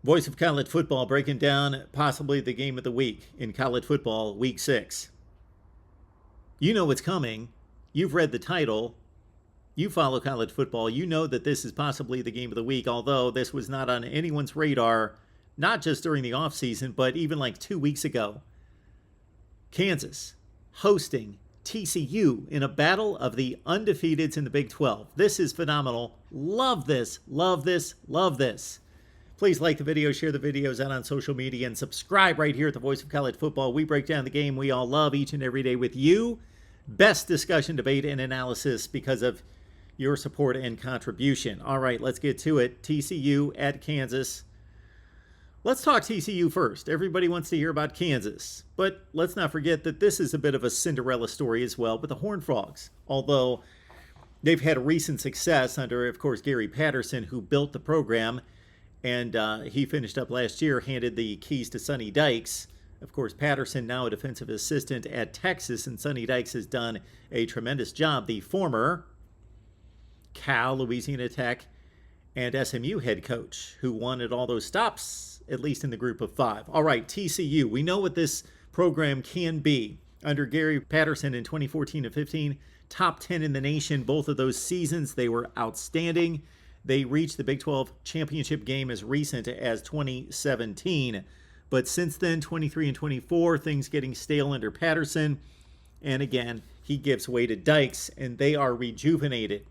Voice of college football breaking down possibly the game of the week in college football, week 6. You know what's coming. You've read the title. You follow college football. You know that this is possibly the game of the week, although this was not on anyone's radar, not just during the offseason, but even like 2 weeks ago. Kansas hosting TCU in a battle of the undefeateds in the Big 12. This is phenomenal. Love this, love this, love this. Please like the video, share the videos out on social media, and subscribe right here at the Voice of College Football. We break down the game we all love each and every day with you. Best discussion, debate, and analysis because of your support and contribution. All right, let's get to it. TCU at Kansas. Let's talk TCU first. Everybody wants to hear about Kansas, but let's not forget that this is a bit of a Cinderella story as well with the Horned Frogs. Although they've had recent success under, of course, Gary Patterson, who built the program, and he finished up last year, handed the keys to Sonny Dykes. Of course, Patterson, now a defensive assistant at Texas, and Sonny Dykes has done a tremendous job. The former Cal, Louisiana Tech, and SMU head coach who wanted all those stops, at least in the group of 5. All right, TCU. We know what this program can be. Under Gary Patterson in 2014 and 15, top 10 in the nation. Both of those seasons, they were outstanding. They reached the Big 12 championship game as recent as 2017. But since then, 23 and 24, things getting stale under Patterson. And again, he gives way to Dykes, and they are rejuvenated.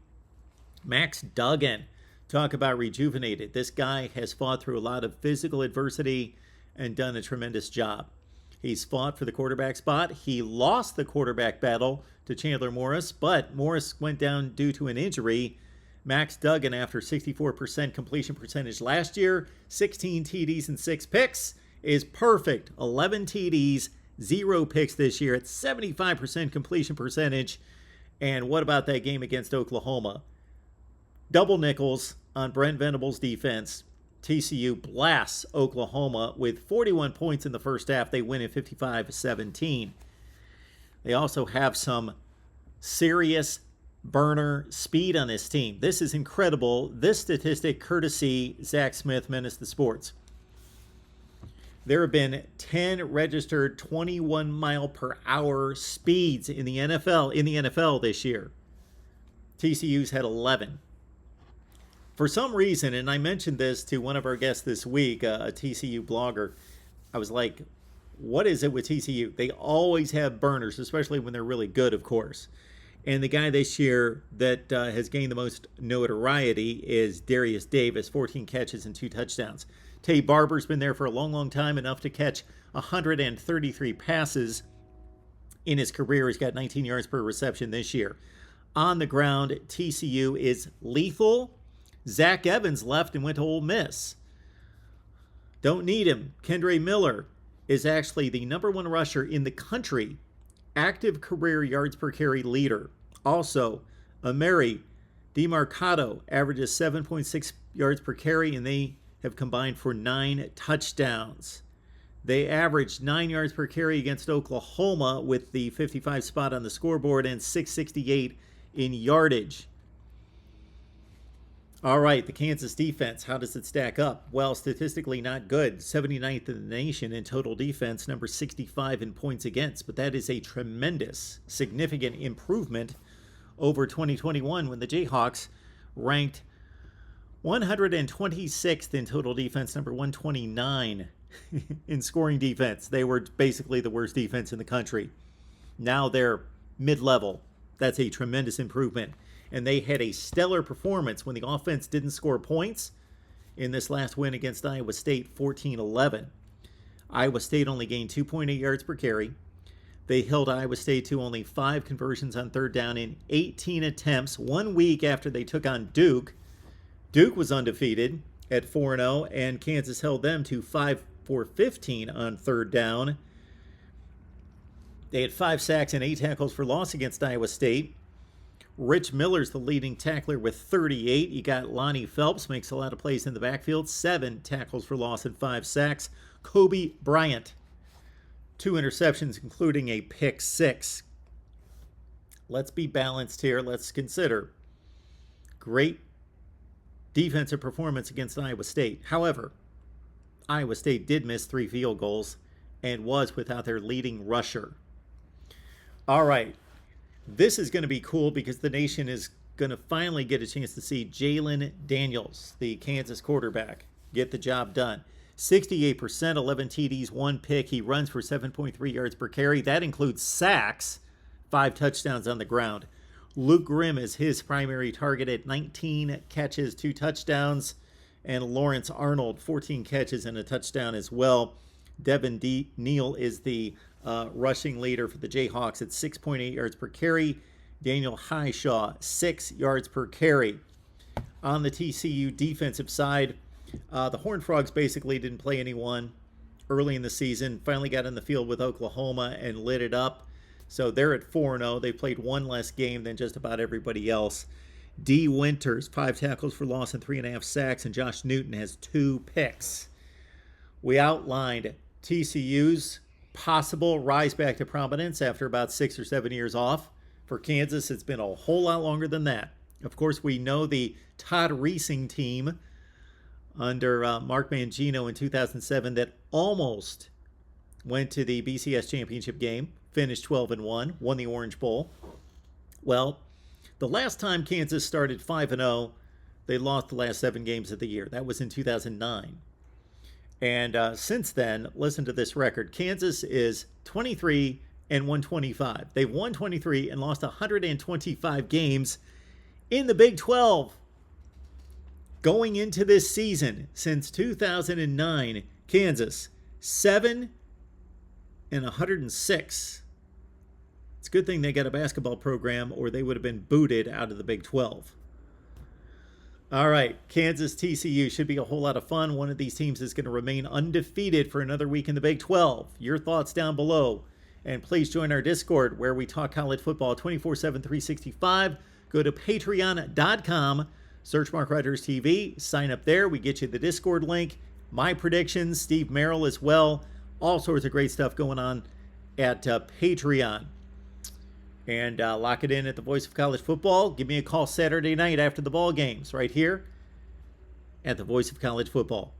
Max Duggan, talk about rejuvenated. This guy has fought through a lot of physical adversity and done a tremendous job. He's fought for the quarterback spot. He lost the quarterback battle to Chandler Morris, but Morris went down due to an injury. Max Duggan, after 64% completion percentage last year, 16 TDs and 6 picks, is perfect. 11 TDs, 0 picks this year at 75% completion percentage. And what about that game against Oklahoma? Double nickels on Brent Venables' defense. TCU blasts Oklahoma with 41 points in the first half. They win at 55-17. They also have some serious burner speed on this team. This is incredible. This statistic, courtesy Zach Smith, Menace the Sports. There have been 10 registered 21 mile per hour speeds in the NFL this year. TCU's had 11. For some reason, and I mentioned this to one of our guests this week, a TCU blogger, I was like, what is it with TCU? They always have burners, especially when they're really good, of course. And the guy this year that has gained the most notoriety is Darius Davis, 14 catches and 2 touchdowns. Tay Barber's been there for a long, long time, enough to catch 133 passes in his career. He's got 19 yards per reception this year. On the ground, TCU is lethal. Zach Evans left and went to Ole Miss. Don't need him. Kendre Miller is actually the #1 rusher in the country, active career yards per carry leader. Also, Ameri DeMarcado averages 7.6 yards per carry, and they have combined for 9 touchdowns. They averaged 9 yards per carry against Oklahoma with the 55 spot on the scoreboard and 668 in yardage. All right, the Kansas defense, how does it stack up? Well, statistically not good. 79th in the nation in total defense, number 65 in points against. But that is a tremendous, significant improvement over 2021 when the Jayhawks ranked 126th in total defense, number 129 in scoring defense. They were basically the worst defense in the country. Now they're mid-level. That's a tremendous improvement. And they had a stellar performance when the offense didn't score points in this last win against Iowa State, 14-11. Iowa State only gained 2.8 yards per carry. They held Iowa State to only 5 conversions on third down in 18 attempts 1 week after they took on Duke. Duke was undefeated at 4-0, and Kansas held them to 5 for 15 on third down. They had 5 sacks and 8 tackles for loss against Iowa State. Rich Miller's the leading tackler with 38. You got Lonnie Phelps, makes a lot of plays in the backfield, 7 tackles for loss and 5 sacks. Kobe Bryant, 2 interceptions, including a pick 6. Let's be balanced here. Let's consider great defensive performance against Iowa State. However, Iowa State did miss 3 field goals and was without their leading rusher. All right. This is going to be cool because the nation is going to finally get a chance to see Jalen Daniels, the Kansas quarterback, get the job done. 68%, 11 TDs, 1 pick. He runs for 7.3 yards per carry. That includes sacks, 5 touchdowns on the ground. Luke Grimm is his primary target at 19 catches, 2 touchdowns. And Lawrence Arnold, 14 catches and a touchdown as well. Devin Neal is the rushing leader for the Jayhawks at 6.8 yards per carry. Daniel Highshaw, 6 yards per carry. On the TCU defensive side, the Horned Frogs basically didn't play anyone early in the season. Finally got in the field with Oklahoma and lit it up. So they're at 4-0. They played 1 less game than just about everybody else. D. Winters, 5 tackles for loss and 3.5 sacks, and Josh Newton has 2 picks. We outlined TCU's possible rise back to prominence after about 6 or 7 years off. For Kansas, it's been a whole lot longer than that. Of course, we know the Todd Reesing team under Mark Mangino in 2007 that almost went to the BCS championship game, finished 12-1, won the Orange Bowl. Well, the last time Kansas started 5-0, they lost the last 7 games of the year. That was in 2009. And since then, listen to this record. Kansas is 23-125. They've won 23 and lost 125 games in the Big 12. Going into this season, since 2009, Kansas 7-106. It's a good thing they got a basketball program, or they would have been booted out of the Big 12. All right, Kansas TCU should be a whole lot of fun. One of these teams is going to remain undefeated for another week in the Big 12. Your thoughts down below. And please join our Discord where we talk college football 24/7, 365. Go to patreon.com, search MarkRogersTV, sign up there. We get you the Discord link, my predictions, Steve Merrill as well. All sorts of great stuff going on at Patreon. And lock it in at the Voice of College Football. Give me a call Saturday night after the ball games right here at the Voice of College Football.